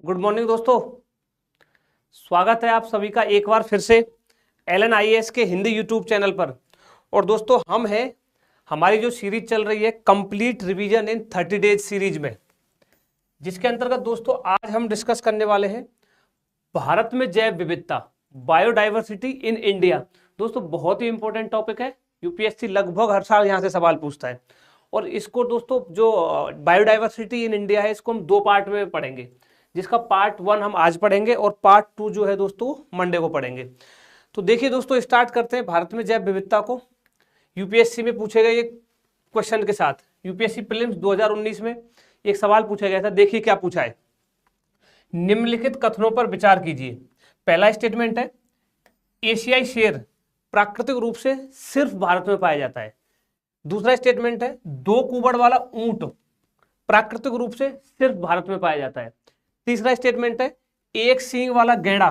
Good morning दोस्तों। स्वागत है आप सभी का एक बार फिर से LNIAS के हिंदी यूट्यूब चैनल पर। और दोस्तों हमारी जो सीरीज चल रही है कंप्लीट रिवीजन इन 30 डेज सीरीज में, जिसके अंतर्गत दोस्तों आज हम डिस्कस करने वाले हैं भारत में जैव विविधता, बायोडाइवर्सिटी इन इंडिया। दोस्तों बहुत ही इंपॉर्टेंट टॉपिक है, यूपीएससी लगभग हर साल यहाँ से सवाल पूछता है। और इसको दोस्तों जो बायोडाइवर्सिटी इन इंडिया है इसको हम दो पार्ट में पढ़ेंगे, जिसका पार्ट 1 हम आज पढ़ेंगे और पार्ट 2 जो है दोस्तों मंडे को पढ़ेंगे। तो देखिए दोस्तों स्टार्ट करते हैं भारत में जैव विविधता को यूपीएससी में पूछे गए एक क्वेश्चन के साथ। यूपीएससी प्रीलिम्स 2019 में एक सवाल पूछा गया था, देखिए क्या पूछा है। निम्नलिखित कथनों पर विचार कीजिए। पहला स्टेटमेंट है एशियाई शेर प्राकृतिक रूप से सिर्फ भारत में पाया जाता है। दूसरा स्टेटमेंट है दो कुबड़ वाला ऊंट प्राकृतिक रूप से सिर्फ भारत में पाया जाता है। तीसरा स्टेटमेंट है एक सींग वाला गैंडा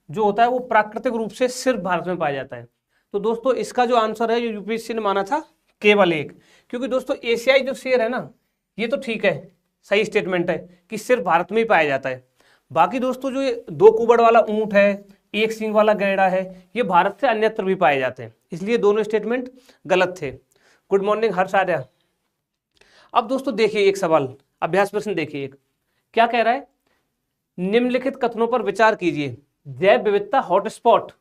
जो होता है वो प्राकृतिक रूप से सिर्फ भारत में पाया जाता है। तो दोस्तों इसका जो आंसर है, जो यूपीएससी ने माना था केवल एक, क्योंकि दोस्तों एशियाई जो शेर है ना, ये तो ठीक है, सही स्टेटमेंट है कि सिर्फ भारत में ही पाया जाता है। बाकी दोस्तों जो ये दो कुबड़ वाला ऊंट है, एक सींग वाला गैंडा है, ये भारत से अन्यत्र भी पाए जाते हैं, इसलिए दोनों स्टेटमेंट गलत थे। गुड मॉर्निंग हर्ष आर्या। अब दोस्तों देखिए एक सवाल, अभ्यास प्रश्न देखिए एक, क्या कह रहा है, निम्नलिखित कथनों पर विचार कीजिए। जैव विविधता हॉटस्पॉट,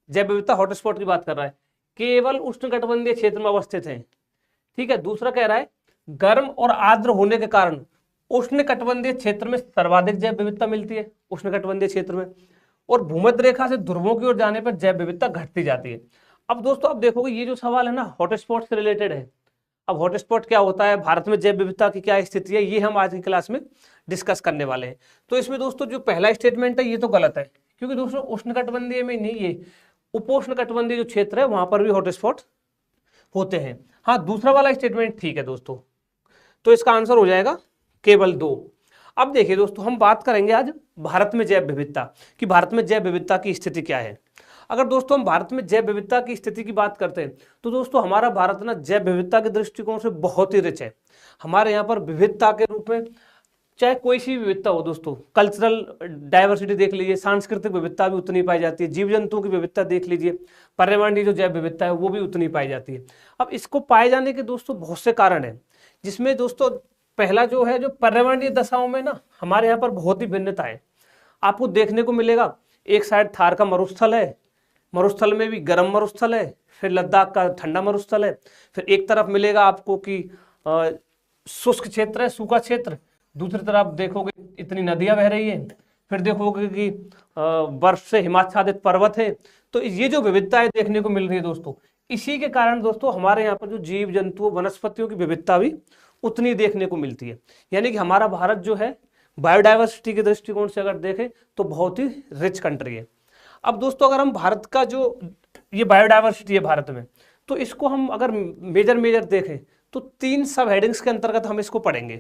जैव विविधता हॉटस्पॉट की बात कर रहा है, केवल उष्णकटिबंधीय क्षेत्र में अवस्थित है। ठीक है। दूसरा कह रहा है गर्म और आर्द्र होने के कारण उष्णकटिबंधीय क्षेत्र में सर्वाधिक जैव विविधता मिलती है, उष्णकटिबंधीय क्षेत्र में, और भूमध्य रेखा से ध्रुवों की ओर जाने पर जैव विविधता घटती जाती है। अब दोस्तों अब देखोगे ये जो सवाल है ना हॉटस्पॉट से रिलेटेड है। अब हॉटस्पॉट क्या होता है, भारत में जैव विविधता की क्या स्थिति है, ये हम आज की क्लास में डिस्कस करने वाले हैं। तो इसमें दोस्तों जो पहला स्टेटमेंट है ये तो गलत है, क्योंकि दोस्तों उष्णकटिबंधीय में नहीं, ये उपोष्णकटिबंधीय जो क्षेत्र है वहां पर भी हॉटस्पॉट होते हैं। हाँ, दूसरा वाला स्टेटमेंट ठीक है दोस्तों, तो इसका आंसर हो जाएगा केवल 2। अब देखिए दोस्तों हम बात करेंगे आज भारत में जैव विविधता कि भारत में जैव विविधता की स्थिति क्या है। अगर दोस्तों हम भारत में जैव विविधता की स्थिति की बात करते हैं तो दोस्तों हमारा भारत ना जैव विविधता के दृष्टिकोण से बहुत ही रिच है। हमारे यहाँ पर विविधता के रूप में चाहे कोई सी विविधता हो दोस्तों, कल्चरल डाइवर्सिटी देख लीजिए, सांस्कृतिक विविधता भी उतनी पाई जाती है, जीव जंतुओं की विविधता देख लीजिए, पर्यावरणीय जो जैव विविधता है वो भी उतनी पाई जाती है। अब इसको पाए जाने के दोस्तों बहुत से कारण है, जिसमें दोस्तों पहला जो है, जो पर्यावरणीय दशाओं में ना हमारे यहाँ पर बहुत ही भिन्नता है। आपको देखने को मिलेगा, एक साइड थार का मरुस्थल है, मरुस्थल में भी गर्म मरुस्थल है, फिर लद्दाख का ठंडा मरुस्थल है, फिर एक तरफ मिलेगा आपको कि शुष्क क्षेत्र है, सूखा क्षेत्र, दूसरी तरफ देखोगे इतनी नदियां बह रही है, फिर देखोगे कि बर्फ से हिमाच्छादित पर्वत है। तो ये जो विविधता है देखने को मिल रही है दोस्तों, इसी के कारण दोस्तों हमारे यहाँ पर जो जीव जंतुओं वनस्पतियों की विविधता भी उतनी देखने को मिलती है। यानी कि हमारा भारत जो है बायोडाइवर्सिटी के दृष्टिकोण से अगर देखें तो बहुत ही रिच कंट्री है। अब दोस्तों अगर हम भारत का जो ये बायोडाइवर्सिटी है भारत में, तो इसको हम अगर मेजर देखें तो 3 सब हेडिंग्स के अंतर्गत हम इसको पढ़ेंगे।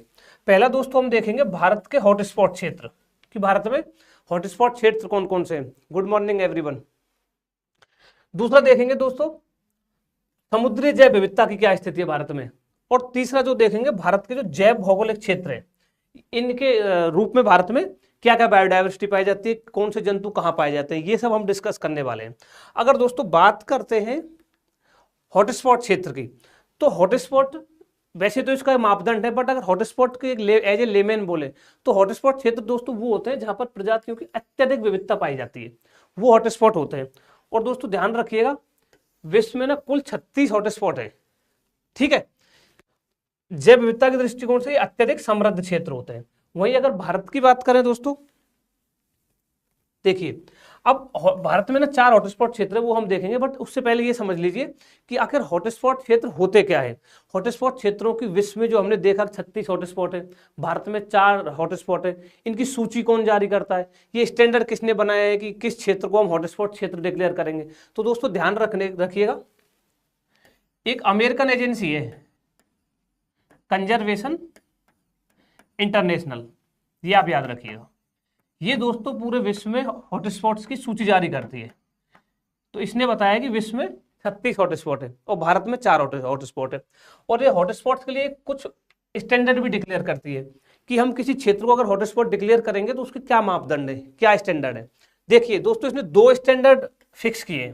पहला दोस्तों हम देखेंगे भारत के हॉटस्पॉट क्षेत्र कि भारत में हॉटस्पॉट क्षेत्र कौन कौन से हैं। Good morning everyone. दूसरा देखेंगे दोस्तों समुद्री जैव विविधता की क्या स्थिति है भारत में, और तीसरा जो देखेंगे भारत के जो जैव भौगोलिक क्षेत्र है इनके रूप में भारत में क्या क्या बायोडाइवर्सिटी पाई जाती है, कौन से जंतु कहाँ पाए जाते हैं, ये सब हम डिस्कस करने वाले हैं। अगर दोस्तों बात करते हैं हॉटस्पॉट क्षेत्र की, तो हॉटस्पॉट वैसे तो इसका मापदंड है, बट अगर हॉटस्पॉट के एज ए लेमैन बोले तो हॉटस्पॉट क्षेत्र दोस्तों वो होते हैं जहां पर प्रजातियों की अत्यधिक विविधता पाई जाती है, वो हॉटस्पॉट होते हैं। और दोस्तों ध्यान रखिएगा विश्व में ना कुल 36 हॉटस्पॉट है। ठीक है, जैव विविधता के दृष्टिकोण से अत्यधिक समृद्ध क्षेत्र होते हैं। वहीं अगर भारत की बात करें दोस्तों, देखिए अब भारत में ना 4 हॉटस्पॉट क्षेत्र है, वो हम देखेंगे, बट उससे पहले ये समझ लीजिए कि आखिर हॉटस्पॉट क्षेत्र होते क्या है। हॉटस्पॉट क्षेत्रों की विश्व में जो हमने देखा 36 हॉटस्पॉट है, भारत में 4 हॉटस्पॉट है। इनकी सूची कौन जारी करता है, ये स्टैंडर्ड किसने बनाया है कि किस क्षेत्र को हम हॉटस्पॉट क्षेत्र डिक्लेयर करेंगे। तो दोस्तों ध्यान रखिएगा, एक अमेरिकन एजेंसी है कंजर्वेशन इंटरनेशनल, ये आप याद रखिएगा। ये दोस्तों पूरे विश्व में हॉटस्पॉट्स की सूची जारी करती है। तो इसने बताया कि विश्व में 36 हॉटस्पॉट है और भारत में 4 हॉटस्पॉट है, और ये हॉटस्पॉट्स के लिए कुछ स्टैंडर्ड भी डिक्लेयर करती है कि हम किसी क्षेत्र को अगर हॉटस्पॉट डिक्लेयर करेंगे तो उसके क्या मापदंड है, क्या स्टैंडर्ड है। देखिए दोस्तों, इसने 2 स्टैंडर्ड फिक्स किए हैं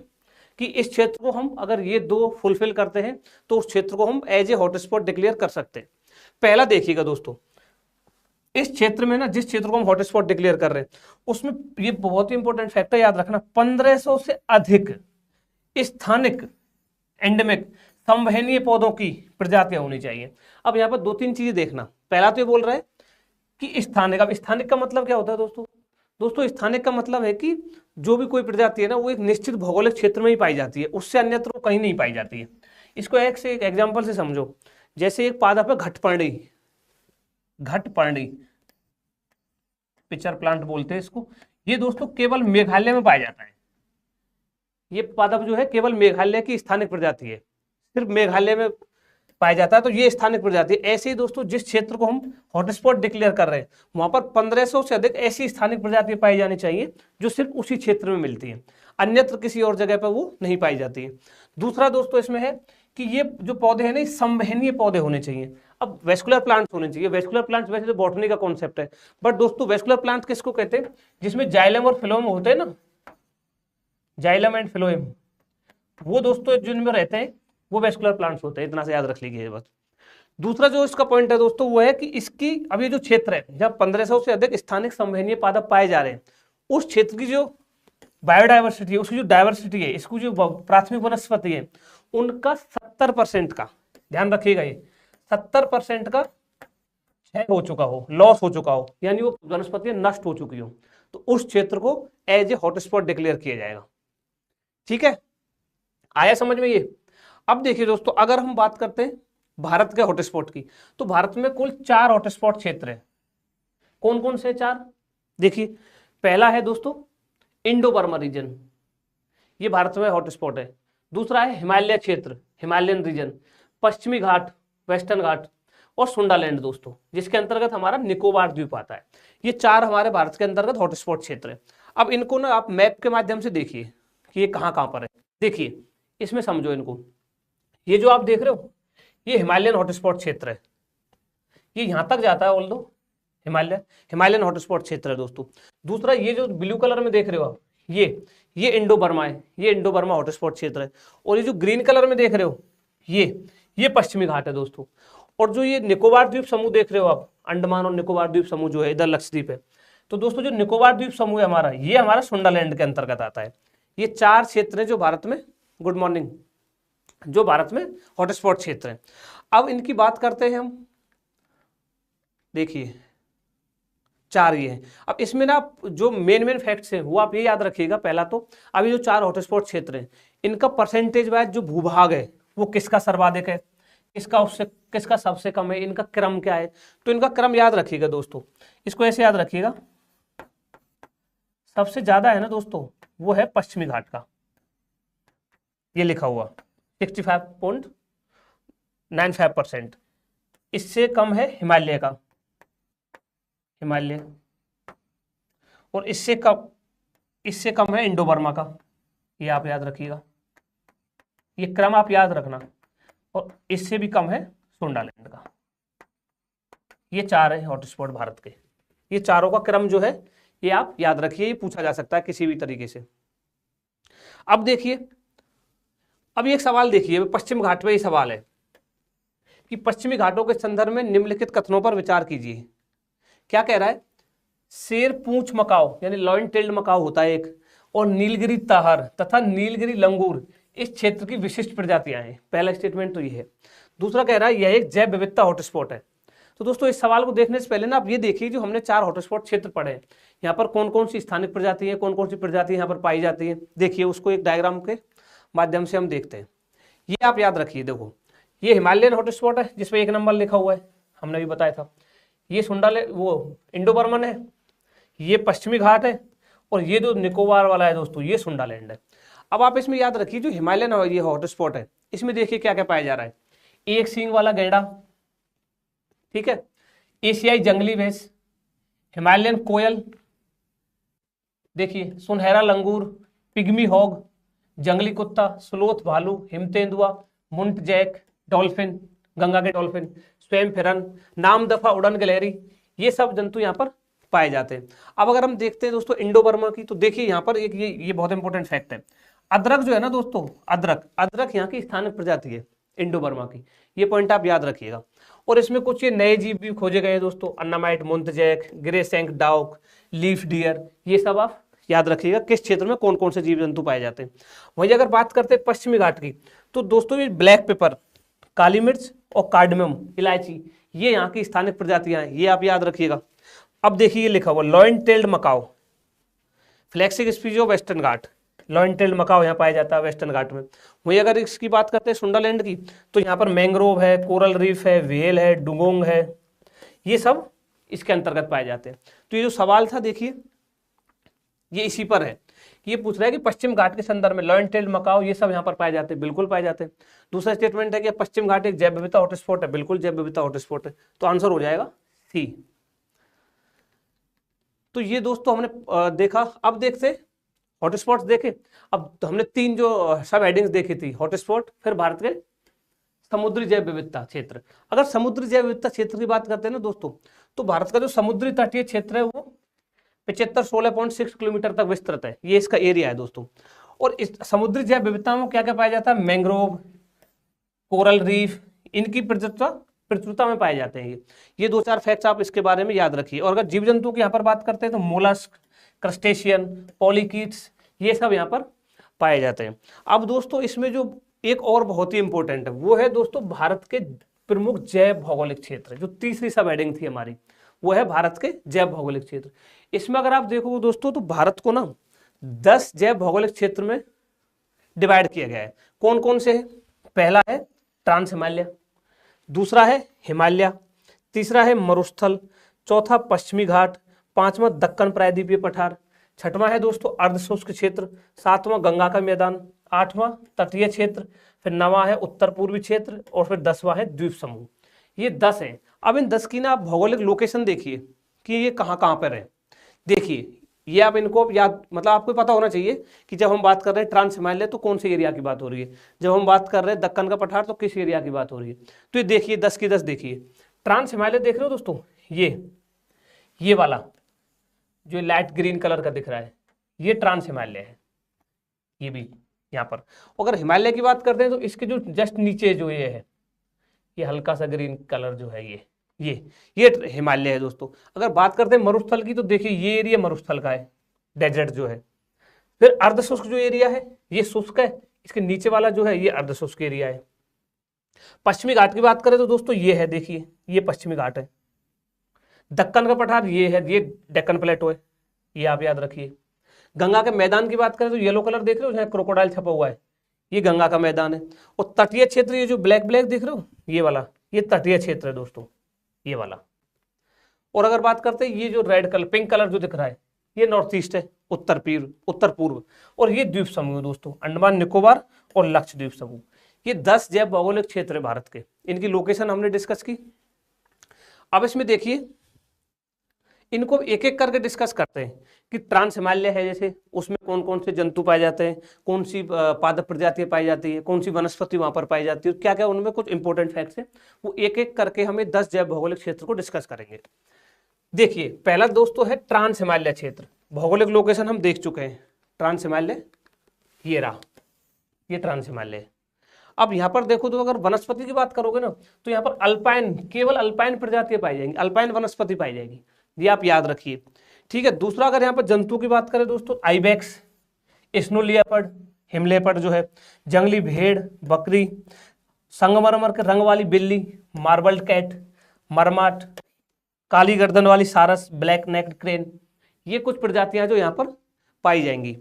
कि इस क्षेत्र को हम अगर ये 2 फुलफिल करते हैं तो उस क्षेत्र को हम एज ए हॉटस्पॉट डिक्लेयर कर सकते हैं। पहला देखिएगा दोस्तों, इस क्षेत्र में ना, जिस क्षेत्र को हम हॉटस्पॉट डिक्लेयर कर रहे हैं उसमें ये बहुत ही इंपॉर्टेंट फैक्टर याद रखना, 1500 से अधिक स्थानिक एंडेमिक संवहनीय पौधों की प्रजातियां होनी चाहिए। अब यहाँ पर 2-3 चीजें देखना। पहला तो ये बोल रहा है कि स्थानिक। अब स्थानिक का मतलब क्या होता है दोस्तों? दोस्तों स्थानिक का मतलब है कि जो भी कोई प्रजाति है ना, वो एक निश्चित भौगोलिक क्षेत्र में ही पाई जाती है, उससे अन्यत्र वो कहीं नहीं पाई जाती है। इसको एक से एक एग्जाम्पल से समझो। जैसे एक पादप है घटपर्णी, घटपर्णी पिचर प्लांट बोलते हैं इसको। ये दोस्तों केवल मेघालय में पाया जाता है। ये पादप जो है केवल मेघालय की स्थानिक प्रजाति है, सिर्फ मेघालय में पाया जाता है, तो ये स्थानिक प्रजाति है। ऐसे ही दोस्तों जिस क्षेत्र को हम हॉटस्पॉट डिक्लेयर कर रहे हैं वहां पर 1500 से अधिक ऐसी स्थानिक प्रजातियां पाई जानी चाहिए जो सिर्फ उसी क्षेत्र में मिलती हैं, अन्यत्र किसी और जगह पर वो नहीं पाई जाती है। दूसरा दोस्तों इसमें है कि ये जो पौधे हैं ना, संवहनीय पौधे होने चाहिए। अब वेस्कुलर प्लांट्स होने चाहिए। वेस्कुलर प्लांट्स वैसे तो बॉटनी का कॉन्सेप्ट है, बट दोस्तों वेस्कुलर प्लांट किसको कहते हैं? जिसमें जाइलम और फिलोएम होते हैं ना, जाइलम एंड फिलोएम, वो दोस्तों जिनमें रहते हैं वो वेस्कुलर प्लांट्स होते हैं। इतना से याद रख लीजिए बस। दूसरा जो इसका पॉइंट है दोस्तों वो है कि इसकी अब ये जो क्षेत्र है जब 1500 से अधिक स्थानिक संवहनीय पादप पाए जा रहे हैं, उस क्षेत्र की जो बायोडाइवर्सिटी है, उसकी जो डाइवर्सिटी है, इसको जो प्राथमिक वनस्पति है, उनका 70% का, ध्यान रखिएगा, ये 70% का क्षय हो चुका हो, लॉस हो चुका हो, यानी वो वनस्पति नष्ट हो चुकी हो, तो उस क्षेत्र को एज ए हॉटस्पॉट डिक्लेयर किया जाएगा। ठीक है, आया समझ में ये? अब देखिए दोस्तों, अगर हम बात करते हैं भारत के हॉटस्पॉट की, तो भारत में कुल 4 हॉटस्पॉट क्षेत्र हैं। कौन कौन से 4? देखिए, पहला है दोस्तों इंडो बर्मा रीजन, ये भारत में हॉटस्पॉट है। दूसरा है हिमालय क्षेत्र, हिमालयन रीजन, पश्चिमी घाट, वेस्टर्न घाट, और सुंडालैंड दोस्तों, जिसके अंतर्गत हमारा निकोबार द्वीप आता है। ये 4 हमारे भारत के अंतर्गत हॉटस्पॉट क्षेत्र है। अब इनको ना आप मैप के माध्यम से देखिए कि ये कहाँ कहाँ पर है। देखिए इसमें समझो इनको, ये जो आप देख रहे हो ये हिमालयन हॉटस्पॉट क्षेत्र है, ये यहां तक जाता है, ऑल्दो हिमालयन हॉटस्पॉट क्षेत्र है दोस्तों। दूसरा ये जो ब्लू कलर में देख रहे हो आप, ये इंडो बर्मा है, ये इंडो बर्मा हॉटस्पॉट क्षेत्र है। और ये जो ग्रीन कलर में देख रहे हो ये पश्चिमी घाट है दोस्तों। और जो ये निकोबार द्वीप समूह देख रहे हो आप, अंडमान और निकोबार द्वीप समूह जो है, इधर लक्षद्वीप है, तो दोस्तों जो निकोबार द्वीप समूह है हमारा, ये हमारा सुंडालैंड के अंतर्गत आता है। ये 4 क्षेत्र है जो भारत में, गुड मॉर्निंग, जो भारत में हॉटस्पॉट क्षेत्र है। अब इनकी बात करते हैं हम। देखिए 4 ये हैं। अब इसमें ना जो मेन फैक्ट्स हैं वो आप ये याद रखिएगा। पहला तो अभी जो 4 हॉटस्पॉट क्षेत्र हैं, इनका परसेंटेज वाइज जो भूभाग है वो किसका सर्वाधिक है, किसका सबसे कम है, इनका क्रम क्या है, तो इनका क्रम याद रखिएगा दोस्तों। इसको ऐसे याद रखिएगा, सबसे ज्यादा है ना दोस्तों वो है पश्चिमी घाट का, ये लिखा हुआ 65.95%। इससे कम है हिमालय का, हिमालय, और इससे कम है इंडो बर्मा का, ये आप याद रखिएगा, ये क्रम आप याद रखना। और इससे भी कम है सुंडालैंड का। ये 4 है हॉटस्पॉट भारत के। ये चारों का क्रम जो है ये आप याद रखिए, ये पूछा जा सकता है किसी भी तरीके से। अब देखिए, अब एक सवाल देखिए, पश्चिम घाट में ये सवाल है कि पश्चिमी घाटों के संदर्भ में निम्नलिखित कथनों पर विचार कीजिए। क्या कह रहा है? शेर पूंछ मकाओ यानी लॉइन टेल्ड मकाओ होता है एक, और नीलगिरी ताहर तथा नीलगिरी लंगूर इस क्षेत्र की विशिष्ट प्रजातियां हैं। पहला स्टेटमेंट तो ये है। दूसरा कह रहा है यह एक जैव विविधता हॉटस्पॉट है। तो दोस्तों इस सवाल को देखने से पहले ना आप ये देखिए, जो हमने 4 हॉटस्पॉट क्षेत्र पढ़े हैं, यहाँ पर कौन कौन सी स्थानिक प्रजाति है, कौन कौन सी प्रजाति यहाँ पर पाई जाती है। देखिए उसको एक डायग्राम के माध्यम से हम देखते हैं। ये आप याद रखिए, देखो ये हिमालयन हॉटस्पॉट है जिसमें 1 नंबर लिखा हुआ है, हमने भी बताया था। ये वो इंडो बर्मन है, ये पश्चिमी घाट है, और ये जो निकोबार वाला है दोस्तों ये सुंडालैंड है। अब आप इसमें याद रखिए जो हिमालयन ये हॉटस्पॉट है, इसमें देखिए क्या क्या पाया जा रहा है। एक सींग वाला गैंडा, ठीक है, एशियाई जंगली भैंस, हिमालयन कोयल, देखिए सुनहरा लंगूर, पिग्मी हॉग, जंगली कुत्ता, स्लोथ भालू, हिमतेंदुआ, मुंट जैक, डॉल्फिन, गंगा के डॉल्फिन, स्वयं फिरन, नाम दफा उड़न गिलहरी, ये सब जंतु यहाँ पर पाए जाते हैं। अब अगर हम देखते हैं दोस्तों इंडो बर्मा की, तो देखिए यहाँ पर एक ये बहुत इंपॉर्टेंट फैक्ट है। अदरक जो है ना दोस्तों, अदरक यहाँ की स्थानिक प्रजाति है इंडो बर्मा की, ये पॉइंट आप याद रखिएगा। और इसमें कुछ ये नए जीव भी खोजे गए हैं दोस्तों, अन्नामाइट, मुंतजैक, ग्रे सैंक डाउक, लीफ डियर, ये सब आप याद रखिएगा किस क्षेत्र में कौन कौन से जीव जंतु पाए जाते हैं। वहीं अगर बात करते हैं पश्चिमी घाट की, तो दोस्तों ये ब्लैक पेपर, काली मिर्च और कार्डमम, इलायची, ये यहाँ की स्थानिक प्रजातियां हैं, ये आप याद रखिएगा। अब देखिए लिखा हुआ lion tailed macaque, flagship species of western Ghat, lion tailed macaque यहाँ पाया जाता है वेस्टर्न घाट में। वहीं अगर इसकी बात करते हैं सुंडालैंड की, तो यहाँ पर मैंग्रोव है, कोरल रीफ है, व्हेल है, डुगोंग है, ये सब इसके अंतर्गत पाए जाते हैं। तो ये जो सवाल था देखिए ये इसी पर है, ये पूछ रहा है कि पश्चिम घाट के संदर्भ में लॉइन टेल्ड मकाओ ये सब यहाँ पर पाए जाते हैं, बिल्कुल पाए जाते हैं। दूसरा स्टेटमेंट है कि पश्चिम घाट एक जैव विविधता हॉटस्पॉट है, बिल्कुल जैव विविधता हॉटस्पॉट है, तो आंसर हो जाएगा सी। तो ये दोस्तों हमने देखा। अब देखते हॉटस्पॉट्स देखे। अब तो हमने 3 जो सब हेडिंग्स देखी थी, हॉटस्पॉट, फिर भारत के समुद्री जैव विविधता क्षेत्र। अगर समुद्री जैव विविधता क्षेत्र की बात करते हैं ना दोस्तों, तो भारत का जो समुद्री तटीय क्षेत्र है वो 75-16.6 किलोमीटर तक विस्तृत है, ये इसका एरिया है दोस्तों। और इस समुद्री जैव विविधता में क्या क्या पाया जाता है, मैंग्रोव, कोरल रीफ, इनकी प्रचुरता में पाए जाते हैं। ये 2-4 फैक्ट्स आप इसके बारे में याद रखिए। और अगर जीव जंतु की यहाँ पर बात करते हैं तो मोलस्क, क्रस्टेशियन, पॉलीकीट्स, ये सब यहाँ पर पाए जाते हैं। अब दोस्तों इसमें जो एक और बहुत ही इंपॉर्टेंट है वो है दोस्तों भारत के प्रमुख जैव भौगोलिक क्षेत्र, जो तीसरी सब हेडिंग थी हमारी, वो है भारत के जैव भौगोलिक क्षेत्र। इसमें अगर आप देखो दोस्तों तो भारत को ना 10 जैव भौगोलिक क्षेत्र में डिवाइड किया गया है। कौन कौन से है, पहला है ट्रांस हिमालय, दूसरा है हिमालय, तीसरा है मरुस्थल, चौथा पश्चिमी घाट, पांचवा दक्कन प्रायद्वीपीय पठार, छठवां है दोस्तों अर्धशुष्क क्षेत्र, सातवां गंगा का मैदान, आठवां तटीय क्षेत्र, फिर नवां है उत्तर पूर्वी क्षेत्र, और फिर 10वां है द्वीप समूह। ये 10 है। अब इन 10 की ना आप भौगोलिक लोकेशन देखिए कि ये कहाँ कहाँ पर है। देखिए ये आप इनको याद, मतलब आपको पता होना चाहिए कि जब हम बात कर रहे हैं ट्रांस हिमालय तो कौन से एरिया की बात हो रही है, जब हम बात कर रहे हैं दक्कन का पठार तो किस एरिया की बात हो रही है। तो ये देखिए 10 की 10 देखिए, ट्रांस हिमालय देख रहे हो दोस्तों, ये वाला जो लाइट ग्रीन कलर का दिख रहा है ये ट्रांस हिमालय है, ये भी यहाँ पर। अगर हिमालय की बात करते हैं तो इसके जो जस्ट नीचे जो ये है, ये हल्का सा ग्रीन कलर जो है ये हिमालय है दोस्तों। अगर बात करते हैं मरुस्थल की तो देखिए ये एरिया मरुस्थल का है, डेजर्ट जो है। फिर अर्धशुष्क जो एरिया है ये शुष्क है, इसके नीचे वाला जो है ये अर्धशुष्क एरिया है। पश्चिमी घाट की बात करें तो दोस्तों ये है, देखिए ये पश्चिमी घाट है। दक्कन का पठार ये है, ये डेक्कन प्लेटो है, ये आप याद रखिए। गंगा के मैदान की बात करें तो येलो कलर देख रहे हो जहाँ क्रोकोडाइल छपा हुआ है, ये गंगा का मैदान है। और तटीय क्षेत्र ये जो ब्लैक ब्लैक देख रहे हो ये वाला, ये तटीय क्षेत्र है दोस्तों, ये वाला। और अगर बात करते हैं ये जो रेड कलर पिंक कलर जो दिख रहा है ये नॉर्थ ईस्ट है, उत्तर पूर्व। और ये द्वीप समूह दोस्तों, अंडमान निकोबार और लक्षद्वीप समूह। ये 10 जैव भौगोलिक क्षेत्र है भारत के, इनकी लोकेशन हमने डिस्कस की। अब इसमें देखिए इनको एक एक करके डिस्कस करते हैं कि ट्रांस हिमालय है जैसे, उसमें कौन कौन से जंतु पाए जाते हैं, कौन सी पादप प्रजातियां पाई जाती है, कौन सी वनस्पति वहां पर पाई जाती है, क्या क्या उनमें कुछ इंपॉर्टेंट फैक्ट्स हैं, वो एक एक करके हमें 10 जैव भौगोलिक क्षेत्र को डिस्कस करेंगे। देखिए पहला दोस्तों है ट्रांस हिमालय क्षेत्र, भौगोलिक लोकेशन हम देख चुके हैं। ट्रांस हिमालय ये रहा, ये ट्रांस हिमालय। अब यहाँ पर देखो तो अगर वनस्पति की बात करोगे ना तो यहाँ पर अल्पाइन, केवल अल्पाइन प्रजातियां पाई जाएंगी, अल्पाइन वनस्पति पाई जाएगी, ये आप याद रखिए, ठीक है। दूसरा अगर यहाँ पर जंतु की बात करें दोस्तों, ibex, snow leopard, him leopard जो है, जंगली भेड़, बकरी, संगमरमर के रंग वाली बिल्ली, मार्बल्ड कैट, मरमाट, काली गर्दन वाली सारस, ब्लैक नेक्ड क्रेन, ये कुछ प्रजातियां जो यहाँ पर पाई जाएंगी।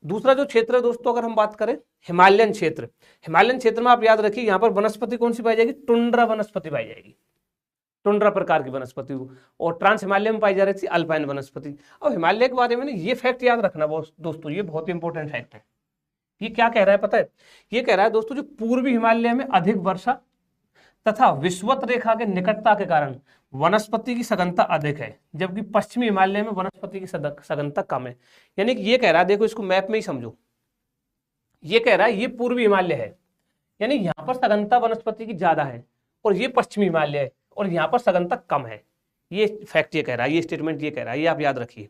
दूसरा जो क्षेत्र है दोस्तों अगर हम बात करें हिमालयन क्षेत्र, हिमालयन क्षेत्र में आप याद रखिए यहाँ पर वनस्पति कौन सी पाई जाएगी, टुंड्रा वनस्पति पाई जाएगी, टुंड्रा प्रकार की वनस्पति। और ट्रांस हिमालय में पाई जा रही थी अल्पाइन वनस्पति। अब हिमालय के बारे में ये फैक्ट याद रखना दोस्तों, ये बहुत ही इंपॉर्टेंट फैक्ट है। ये क्या कह रहा है पता है, ये कह रहा है दोस्तों जो पूर्वी हिमालय में अधिक वर्षा तथा विषुवत रेखा के निकटता के कारण वनस्पति की सघनता अधिक है, जबकि पश्चिमी हिमालय में वनस्पति की सघनता कम है। यानी कि ये कह रहा है, देखो इसको मैप में ही समझो, ये कह रहा है ये पूर्वी हिमालय है, यानी यहाँ पर सघनता वनस्पति की ज्यादा है, और ये पश्चिमी हिमालय है और यहाँ पर सघनता कम है। ये फैक्ट ये कह रहा है, ये स्टेटमेंट ये कह रहा है, ये आप याद रखिए।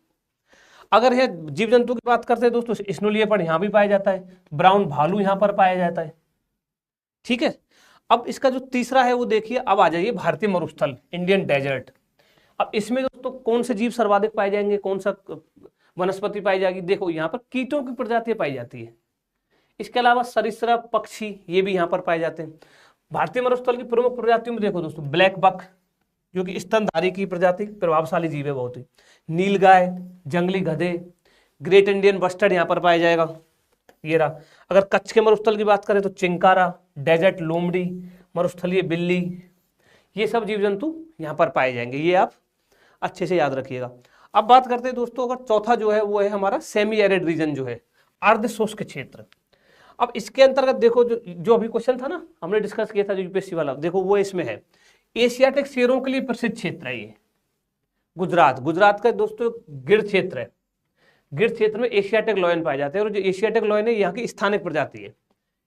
अगर है जीव जंतु की बात करते हैं दोस्तों, स्नो लियोपार्ड यहाँ भी पाया जाता है, ब्राउन भालू यहाँ पर पाया जाता है। ठीक है, अब इसका जो तीसरा है वो देखिए, अब आ जाइए भारतीय मरुस्थल, इंडियन डेजर्ट। अब इसमें दोस्तों कौन से जीव सर्वाधिक पाए जाएंगे, कौन सा वनस्पति पाई जाएगी? देखो यहाँ पर कीटों की प्रजातियां पाई जाती है, इसके अलावा सरीसृप, पक्षी, ये भी यहाँ पर पाए जाते हैं। भारतीय मरुस्थल की प्रमुख प्रजातियों में देखो दोस्तों, ब्लैक बक जो कि स्तनधारी की प्रजाति, प्रभावशाली जीव है बहुत ही, नीलगाय, जंगली गधे, ग्रेट इंडियन बस्टर्ड यहाँ पर पाया जाएगा, ये रहा। अगर कच्छ के मरुस्थल की बात करें तो चिंकारा, डेजर्ट लोमड़ी, मरुस्थलीय बिल्ली, ये सब जीव जंतु यहाँ पर पाए जाएंगे, ये आप अच्छे से याद रखिएगा। अब बात करते हैं दोस्तों, अगर चौथा जो है वो है हमारा सेमी एरिड रीजन, जो है अर्ध शुष्क क्षेत्र। अब इसके अंतर्गत देखो, जो अभी क्वेश्चन था ना हमने डिस्कस किया था जो यूपीएससी वाला, देखो वो इसमें है, एशियाटिक शेरों के लिए प्रसिद्ध क्षेत्र है ये गुजरात का दोस्तों गिर क्षेत्र है। गिर क्षेत्र में एशियाटिक लॉयन पाए जाते हैं, और जो एशियाटिक लॉयन है यहाँ की स्थानिक प्रजाति है।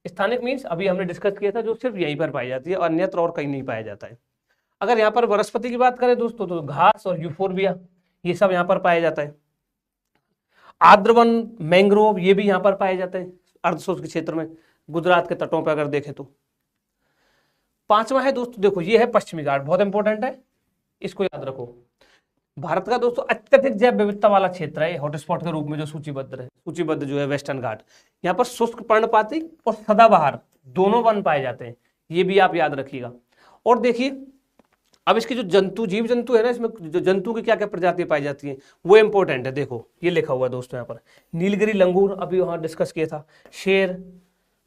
स्थानिक मीन्स अभी हमने डिस्कस किया था जो सिर्फ यहीं पर पाई जाती है, अन्यत्र और कहीं नहीं पाया जाता है। अगर यहाँ पर वनस्पति की बात करें दोस्तों तो घास और यूफोर्बिया, ये सब यहाँ पर पाया जाता है। आर्द्रवन, मैंग्रोव, ये भी यहाँ पर पाए जाते हैं अर्धशुष्क क्षेत्र में, गुजरात के तटों पर अगर देखें तो। पांचवा है दोस्तों, देखो ये है पश्चिमी घाट, बहुत इंपॉर्टेंट है, इसको याद रखो। भारत का दोस्तों अत्यधिक जैव विविधता वाला क्षेत्र है, हॉटस्पॉट के रूप में जो सूचीबद्ध जो है वेस्टर्न घाट। यहाँ पर शुष्क पर्णपाती और सदाबहार दोनों वन पाए जाते हैं, ये भी आप याद रखिएगा। और देखिए अब इसके जो जीव जंतु है ना, इसमें जो जंतु की क्या क्या प्रजातियां पाई जाती हैं वो इंपॉर्टेंट है। देखो ये लिखा हुआ है दोस्तों यहाँ पर, नीलगिरी लंगूर अभी वहां डिस्कस किया था, शेर,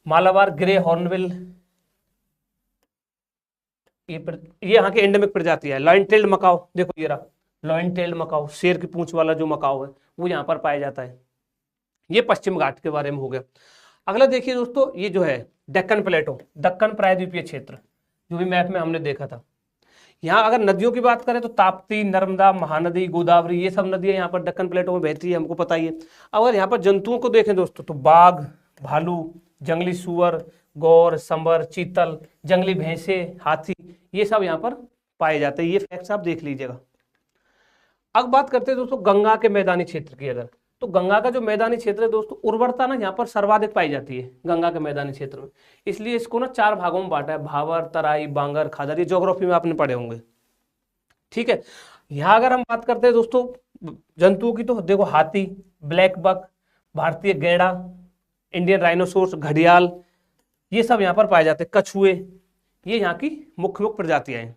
मालाबार ग्रे हॉर्नबिल, ये यहाँ की एंडेमिक प्रजाति है। लॉयन टेल्ड मकाओ, देखो ये रहा लॉयन टेल्ड मकाओ, शेर की पूंछ वाला जो मकाओ है वो यहाँ पर पाया जाता है। ये पश्चिम घाट के बारे में हो गया। अगला देखिए दोस्तों, ये जो है डेक्कन प्लेटो, दक्कन प्रायद्वीपीय क्षेत्र, जो भी मैप में हमने देखा था। यहाँ अगर नदियों की बात करें तो ताप्ती, नर्मदा, महानदी, गोदावरी, ये सब नदियां यहाँ पर दक्कन प्लेटो में बहती है, हमको पता ही है। अगर यहाँ पर जंतुओं को देखें दोस्तों तो बाघ, भालू, जंगली सुअर, गौर, सांबर, चीतल, जंगली भैंसे, हाथी, ये सब यहाँ पर पाए जाते हैं। ये फैक्ट्स आप देख लीजिएगा। अब बात करते हैं दोस्तों गंगा के मैदानी क्षेत्र की। अगर तो गंगा का जो मैदानी क्षेत्र है दोस्तों, उर्वरता ना यहाँ पर सर्वाधिक पाई जाती है गंगा के मैदानी क्षेत्र में, इसलिए इसको ना 4 भागों में बांटा है, भावर, तराई, बांगर, खादर, ये ज्योग्राफी में आपने पढ़े होंगे। ठीक है, यहाँ अगर हम बात करते हैं दोस्तों जंतुओं की, तो देखो हाथी, ब्लैक बक, भारतीय गैंडा, इंडियन राइनोसोर्स, घड़ियाल, ये सब यहाँ पर पाए जाते हैं। कछुए, ये यहाँ की मुख्य प्रजातियां हैं।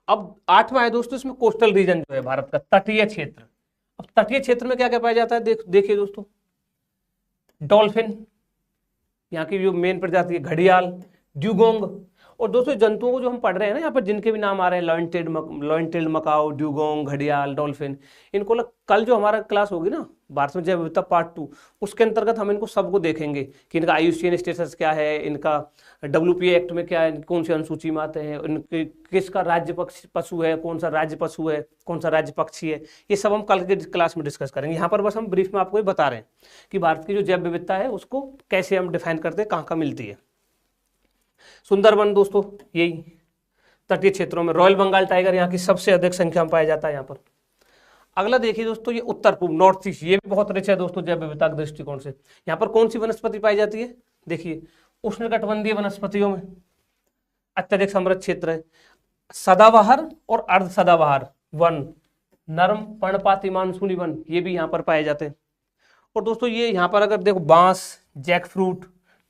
अब 8वां है दोस्तों, इसमें कोस्टल रीजन जो है भारत का, तटीय क्षेत्र। अब तटीय क्षेत्र में क्या क्या पाया जाता है, देखिए दोस्तों, डॉल्फिन, यहाँ की जो मेन प्रजाति है, घड़ियाल, ड्यूगोंग। और दोस्तों जंतुओं को जो हम पढ़ रहे हैं ना यहाँ पर, जिनके भी नाम आ रहे हैं, लॉयन टेल्ड मकाओ, ड्यूगोंग, घड़ियाल, डॉल्फिन, इनको कल जो हमारा क्लास होगी ना भारत में जैव विविधता पार्ट 2, उसके अंतर्गत हम इनको सबको देखेंगे कि इनका IUCN स्टेटस क्या है, इनका WPA एक्ट में क्या है, कौन सी अनुसूची में आते हैं, इनके किसका राज्य पशु है, कौन सा राज्य पशु है, कौन सा राज्य पक्षी है, ये सब हम कल के क्लास में डिस्कस करेंगे। यहाँ पर बस हम ब्रीफ में आपको ये बता रहे हैं कि भारत की जो जैव विविधता है उसको कैसे हम डिफाइन करते हैं, कहाँ कहाँ मिलती है। सुंदरबन दोस्तों यही तटीय क्षेत्रों में, रॉयल बंगाल टाइगर यहाँ की सबसे अधिक संख्या में पाया जाता है यहाँ पर। अगला देखिए दोस्तों, ये उत्तर पूर्व, नॉर्थ ईस्ट, ये भी बहुत रिच है दोस्तों जैव विविधता के दृष्टिकोण से। यहाँ पर कौन सी वनस्पति पाई जाती है, देखिए उष्णकटिबंधीय वनस्पतियों में अत्यधिक समृद्ध क्षेत्र है। सदाबहार और अर्ध सदाबहार वन, नरम पर्णपाती मानसूनी वन, ये भी यहाँ पर पाए जाते हैं। और दोस्तों ये यहाँ पर अगर देखो बांस, जैक फ्रूट,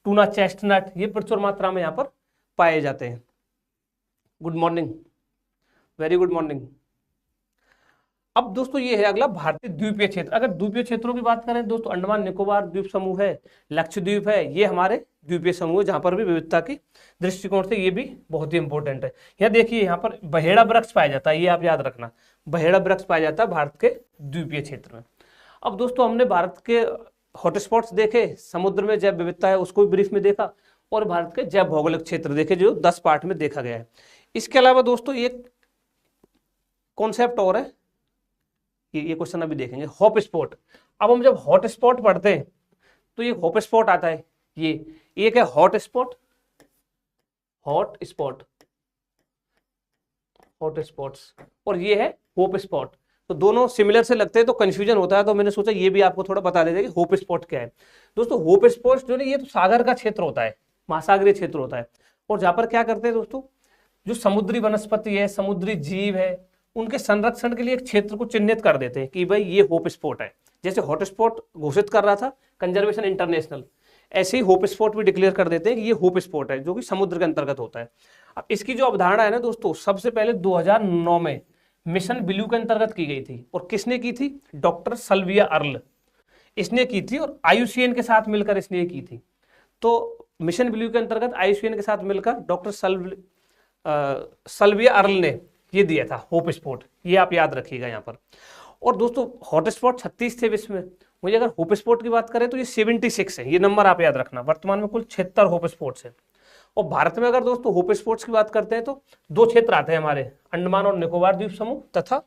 टूना, चेस्टनट, ये प्रचुर मात्रा में यहाँ पर पाए जाते हैं। Good morning, very good morning. अब दोस्तों ये है अगला भारतीय द्वीपीय क्षेत्र। अगर द्वीपीय क्षेत्रों की बात करें दोस्तों, अंडमान निकोबार द्वीप समूह है, लक्षद्वीप है, ये हमारे द्वीपीय समूह है, जहां पर भी विविधता की दृष्टिकोण से ये भी बहुत ही इंपॉर्टेंट है। यहाँ देखिए यहाँ पर बहेड़ा वृक्ष पाया जाता है, ये आप याद रखना, बहेड़ा वृक्ष पाया जाता है भारत के द्वीपीय क्षेत्र में। अब दोस्तों हमने भारत के हॉटस्पॉट्स देखे, समुद्र में जैव विविधता है उसको भी ब्रीफ में देखा, और भारत के जैव भौगोलिक क्षेत्र देखे जो 10 पार्ट में देखा गया है। इसके अलावा दोस्तों एक कॉन्सेप्ट और है, ये क्वेश्चन अभी देखेंगे, हॉट स्पॉट। अब हम जब हॉट स्पॉट पढ़ते हैं तो ये हॉट स्पॉट आता है, ये एक है hot spot, hot spot, hot spots, और ये है होप स्पॉट। तो दोनों सिमिलर से लगते हैं तो कंफ्यूजन होता है, तो मैंने सोचा ये भी आपको थोड़ा बता देते कि होप स्पॉट क्या है। दोस्तों होप स्पॉट जो है ये तो सागर का क्षेत्र होता है, महासागरीय क्षेत्र होता है, और जहां पर क्या करते हैं दोस्तों, जो समुद्री वनस्पति है, समुद्री जीव है, उनके संरक्षण के लिए एक क्षेत्र को चिन्हित कर देते हैं कि भाई ये होप स्पॉट है। जैसे हॉटस्पॉट घोषित कर रहा था कंजर्वेशन इंटरनेशनल, ऐसे ही होप स्पॉट भी डिक्लेयर कर देते हैं कि ये होप स्पॉट है जो कि समुद्र के अंतर्गत होता है। अब इसकी जो अवधारणा है ना दोस्तों, सबसे पहले 2009 में मिशन ब्लू के अंतर्गत की गई थी, और किसने की थी, डॉक्टर सल्विया अर्ल इसने की थी, और आईयूसीएन के साथ मिलकर इसने की थी। तो मिशन ब्लू के अंतर्गत आईयूसीएन के साथ मिलकर डॉक्टर सल्विया अर्ल ने ये दिया था होप स्पॉट, ये आप याद रखिएगा यहाँ पर। और दोस्तों हॉटस्पॉट 36 थे विश्व में, मुझे अगर होप स्पॉट की बात करें तो ये 76 है, ये नंबर आप याद रखना। वर्तमान में कुल 76 होप स्पॉट्स है। और भारत में अगर दोस्तों होप स्पॉट्स की बात करते हैं तो 2 क्षेत्र आते हैं हमारे, अंडमान और निकोबार द्वीप समूह तथा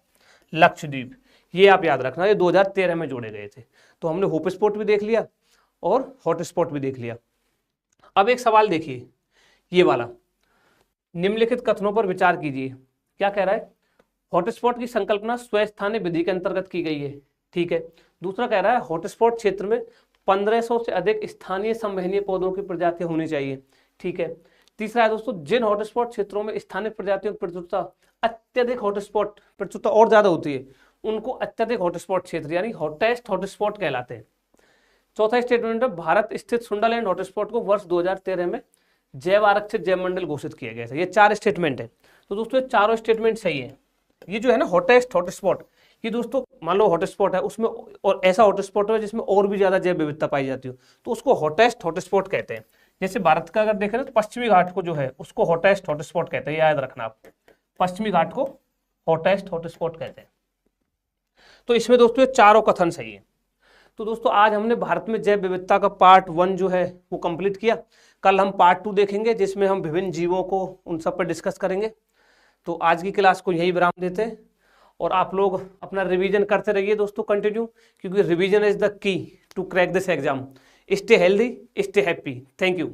लक्षद्वीप, ये आप याद रखना, ये 2013 में जोड़े गए थे। तो हमने होप स्पॉट भी देख लिया और हॉट स्पॉट भी देख लिया। अब एक सवाल देखिए ये वाला, निम्नलिखित कथनों पर विचार कीजिए। क्या कह रहा है, हॉटस्पॉट की संकल्पना स्वस्थानीय विधि के अंतर्गत की गई है, ठीक है। दूसरा कह रहा है हॉटस्पॉट क्षेत्र में 1500 से अधिक स्थानीय संवहनीय पौधों की प्रजातियां होनी चाहिए, ठीक है। तीसरा है दोस्तों, जिन हॉटस्पॉट क्षेत्रों में स्थानीय प्रजातियों की प्रचुरता अत्यधिक हॉटस्पॉट प्रचुरता और ज्यादा होती है, उनको अत्यधिक हॉटस्पॉट क्षेत्र यानी हॉटेस्ट हॉटस्पॉट कहलाते हैं। चौथा स्टेटमेंट है, भारत स्थित सुंडालैंड हॉटस्पॉट को वर्ष 2013 में जैव आरक्षित जैव मंडल घोषित किया गया था। ये 4 स्टेटमेंट है। तो दोस्तों ये चारों स्टेटमेंट सही है। ये जो है ना हॉटेस्ट हॉटस्पॉट, ये दोस्तों मान लो हॉटस्पॉट है, उसमें और ऐसा हॉटस्पॉट है जिसमें और भी ज्यादा जैव विविधता पाई जाती हो, तो उसको हॉटेस्ट हॉटस्पॉट कहते हैं। जैसे भारत का अगर देखें तो पश्चिमी घाट को जो है उसको हॉटेस्ट हॉटस्पॉट कहते हैं, याद रखना आप, पश्चिमी घाट को हॉटेस्ट हॉटस्पॉट कहते हैं। तो इसमें दोस्तों ये चारों कथन सही है। तो दोस्तों आज हमने भारत में जैव विविधता का पार्ट 1 जो है वो कंप्लीट किया। कल हम पार्ट 2 देखेंगे जिसमें हम विभिन्न जीवों को उन सब पर डिस्कस करेंगे। तो आज की क्लास को यही विराम देते हैं, और आप लोग अपना रिवीजन करते रहिए दोस्तों कंटिन्यू, क्योंकि revision is the key to crack this exam. Stay healthy, stay happy. Thank you.